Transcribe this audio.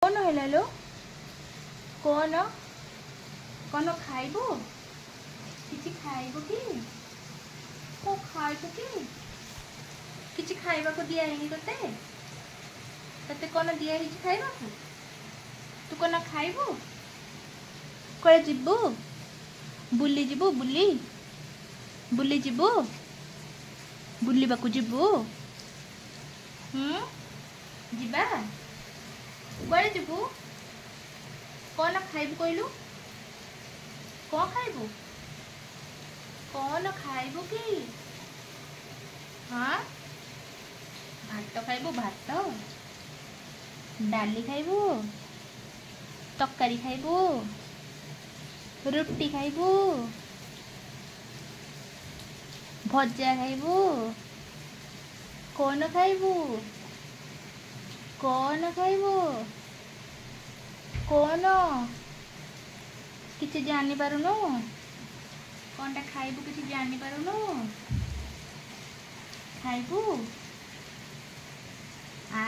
कौन है लो कौन कौन खाइबू किसी खाइबू कि को खाइबू कि किसी खाइबा को दिया है तते तते कौन दिया है खाइबा को तू कौन खाइबू कड़े जीवु बुली जीवु बुली बुली जीवु बुलिबा को जीवु जीवा कड़े जीवु कौन खाइबू कहलु कौन खाइबू कौन खाइबू कि हाँ भात खाइबू भात डाली खाइबू तरकारी खाइबू रुटी खाइबू भजा खाइबू कौन खाइबू कौन खाइबू कौन किसी जानी पारुनु कौनटा खाइबू किसी जानी पारुनु खाइबू आ